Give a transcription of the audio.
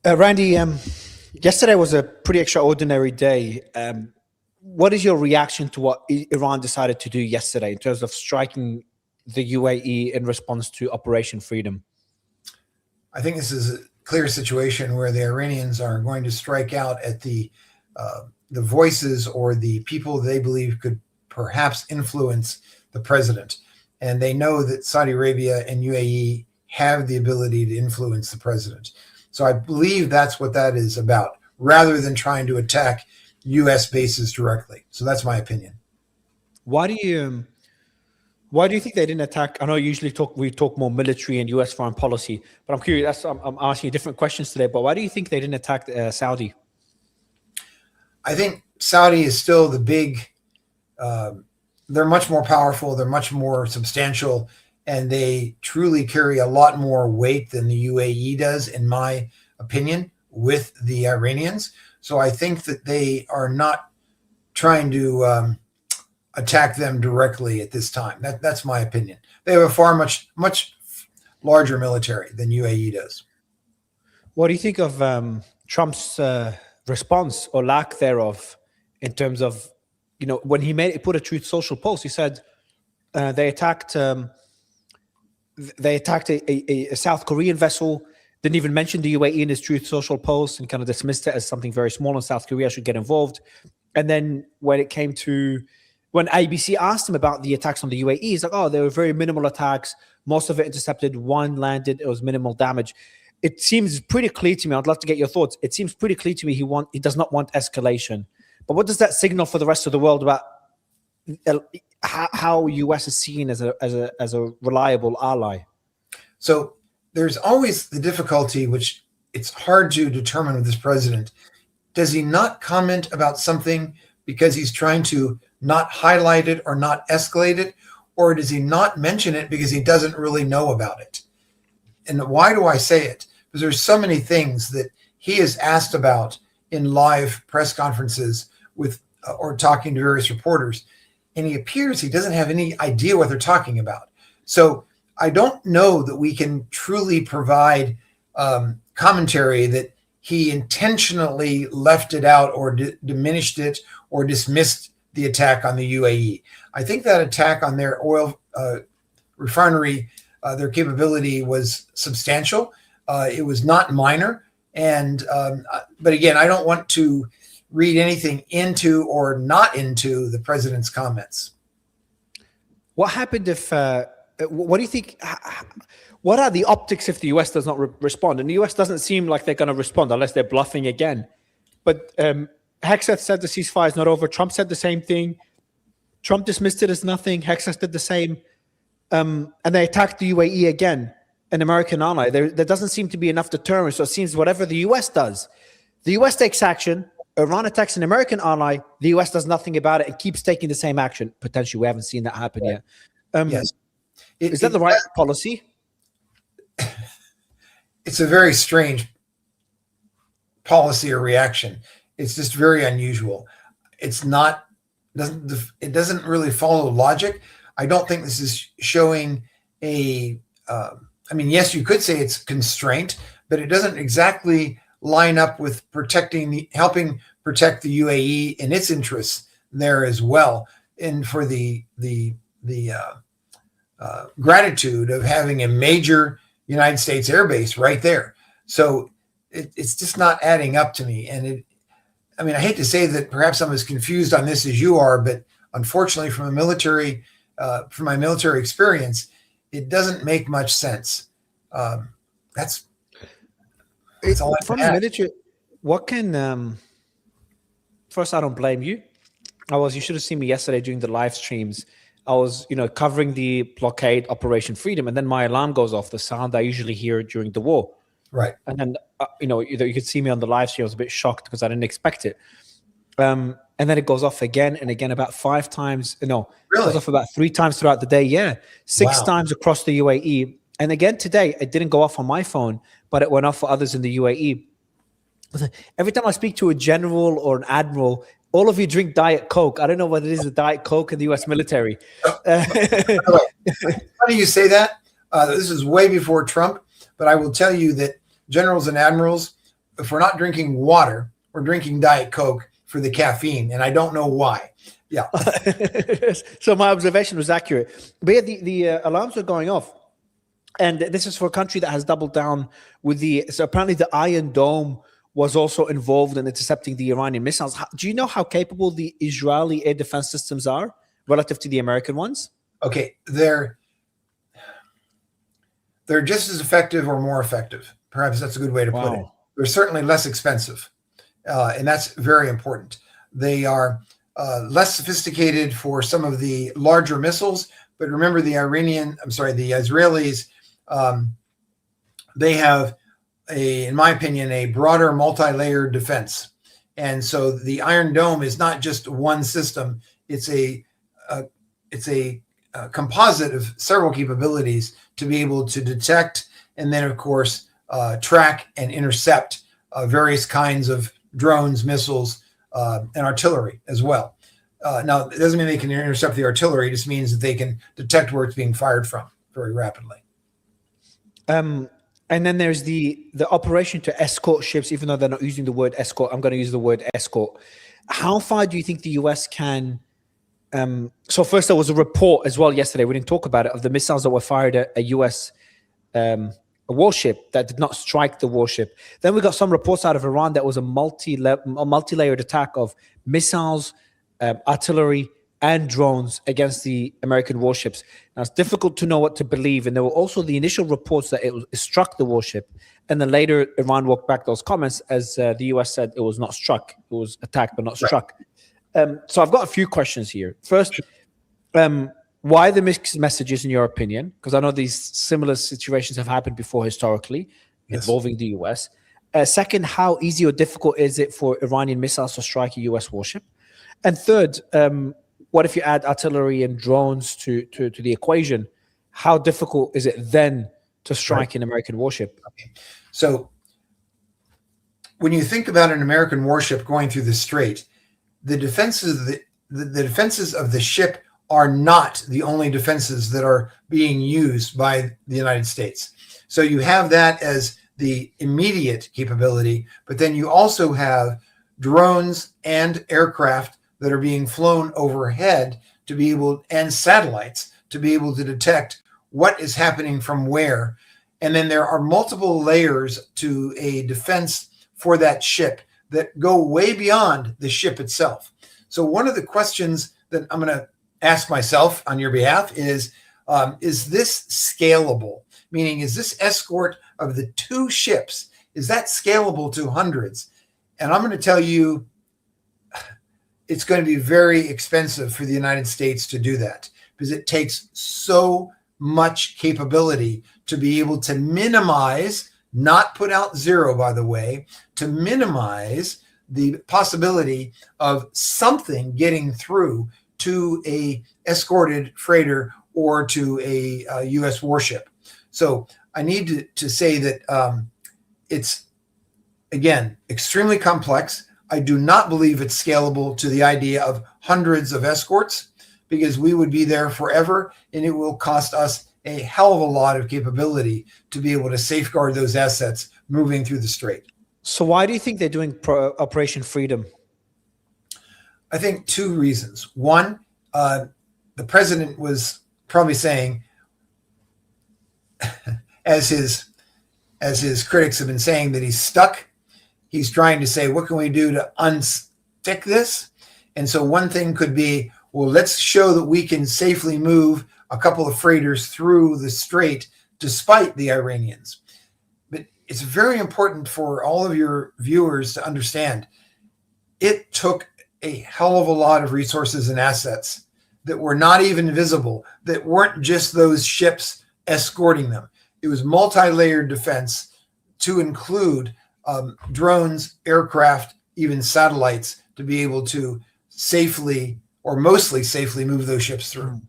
Randy, yesterday was a pretty extraordinary day. What is your reaction to what Iran decided to do yesterday in terms of striking the UAE in response to Operation Freedom? I think this is a clear situation where the Iranians are going to strike out at the voices or the people they believe could perhaps influence the president, and they know that Saudi Arabia and UAE have the ability to influence the president. So I believe that's what that is about, rather than trying to attack U.S. bases directly. So that's my opinion. Why do you why do you think they didn't attack? I know we talk more military and U.S. foreign policy, but I'm curious. I'm asking you different questions today. But why do you think they didn't attack Saudi? I think Saudi is still the big. Uh, they're much more powerful. They're much more substantial, and they truly carry a lot more weight than the UAE does, in my opinion, with the Iranians. So I think that they are not trying to attack them directly at this time. That's my opinion. They have a far much larger military than UAE does. What do you think of Trump's response or lack thereof in terms of, when he put a Truth Social post? He said they attacked a South Korean vessel. Didn't even mention the UAE in his Truth Social post and kind of dismissed it as something very small, and South Korea should get involved. And then when IBC asked him about the attacks on the UAE, he's like, oh, they were very minimal attacks. Most of it intercepted. One landed. It was minimal damage. It seems pretty clear to me. I'd love to get your thoughts. It seems pretty clear to me he does not want escalation. But what does that signal for the rest of the world about how US is seen as a reliable ally? So there's always the difficulty, which it's hard to determine with this president. Does he not comment about something because he's trying to not highlight it or not escalate it? Or does he not mention it because he doesn't really know about it? And why do I say it? Because there's so many things that he is asked about in live press conferences with or talking to various reporters, and he appears he doesn't have any idea what they're talking about. So I don't know that we can truly provide commentary that he intentionally left it out or diminished it or dismissed the attack on the UAE. I think that attack on their oil refinery, their capability was substantial. It was not minor. And but again, I don't want to read anything into or not into the president's comments. What happened if? What do you think? What are the optics if the US does not respond? And the US doesn't seem like they're going to respond unless they're bluffing again. But Hexeth said the ceasefire is not over. Trump said the same thing. Trump dismissed it as nothing. Hexeth did the same. And they attacked the UAE again, an American ally. There doesn't seem to be enough deterrence. So it seems whatever the US does, the US takes action. Iran attacks an American ally. The US does nothing about it and keeps taking the same action. Potentially, we haven't seen that happen yet. Yes. Is that the right policy? It's a very strange policy or reaction. It's just very unusual. It's not, it doesn't really follow logic. I don't think this is showing I mean, yes, you could say it's constraint, but it doesn't exactly line up with helping protect the UAE in its interests there as well. And for the gratitude of having a major United States air base right there. So it's just not adding up to me. And I mean, I hate to say that perhaps I'm as confused on this as you are, but unfortunately from my military experience, it doesn't make much sense. That's all from the military. What can, first, I don't blame you. You should have seen me yesterday during the live streams. I was, covering the blockade Operation Freedom, and then my alarm goes off, the sound I usually hear during the war. Right. And then, you could see me on the live stream. I was a bit shocked because I didn't expect it. And then it goes off again and again about 5 times. No, really? It goes off about 3 times throughout the day. Yeah. 6 times across the UAE. And again today, it didn't go off on my phone, but it went off for others in the UAE. Every time I speak to a general or an admiral, all of you drink Diet Coke. I don't know what it is with Diet Coke in the U.S. military. Funny you say that. This is way before Trump, but I will tell you that generals and admirals if we're not drinking water, we're drinking Diet Coke for the caffeine, and I don't know why. Yeah. So my observation was accurate. But yeah, the alarms were going off. And this is for a country that has doubled down with so apparently the Iron Dome was also involved in intercepting the Iranian missiles. Do you know how capable the Israeli air defense systems are relative to the American ones? Okay, they're just as effective or more effective. Perhaps that's a good way to put it. They're certainly less expensive, and that's very important. They are less sophisticated for some of the larger missiles, but remember the Israelis, they have in my opinion, a broader multi-layered defense. And so the Iron Dome is not just one system. It's a composite of several capabilities to be able to detect and then, of course, track and intercept various kinds of drones, missiles, and artillery as well. Now, it doesn't mean they can intercept the artillery. It just means that they can detect where it's being fired from very rapidly. And then there's the operation to escort ships, even though they're not using the word escort. I'm going to use the word escort. How far do you think the US can... so first, there was a report as well yesterday, we didn't talk about it, of the missiles that were fired at a US a warship that did not strike the warship. Then we got some reports out of Iran that was a multi-layered attack of missiles, artillery, and drones against the American warships. Now, it's difficult to know what to believe. And there were also the initial reports that it struck the warship. And then later, Iran walked back those comments as the US said it was not struck. It was attacked, but not struck. So I've got a few questions here. First, why the mixed messages in your opinion? Because I know these similar situations have happened before historically, involving the US. Second, how easy or difficult is it for Iranian missiles to strike a US warship? And third, what if you add artillery and drones to the equation? How difficult is it then to strike an American warship? Okay. So when you think about an American warship going through the strait, the defenses of the ship are not the only defenses that are being used by the United States. So you have that as the immediate capability, but then you also have drones and aircraft that are being flown overhead to be able, and satellites to be able to detect what is happening from where. And then there are multiple layers to a defense for that ship that go way beyond the ship itself. So one of the questions that I'm going to ask myself on your behalf is this scalable? Meaning, is this escort of the two ships, is that scalable to hundreds? And I'm going to tell you, it's going to be very expensive for the United States to do that because it takes so much capability to be able to minimize, not put out zero, by the way, to minimize the possibility of something getting through to a escorted freighter or to a U.S. warship. So I need to say that it's, again, extremely complex. I do not believe it's scalable to the idea of hundreds of escorts because we would be there forever and it will cost us a hell of a lot of capability to be able to safeguard those assets moving through the strait. So why do you think they're doing Operation Freedom? I think two reasons. One, the president was probably saying, as his critics have been saying, that he's stuck. He's trying to say, what can we do to unstick this? And so one thing could be, well, let's show that we can safely move a couple of freighters through the strait despite the Iranians. But it's very important for all of your viewers to understand it took a hell of a lot of resources and assets that were not even visible, that weren't just those ships escorting them. It was multi-layered defense to include drones, aircraft, even satellites to be able to safely or mostly safely move those ships through.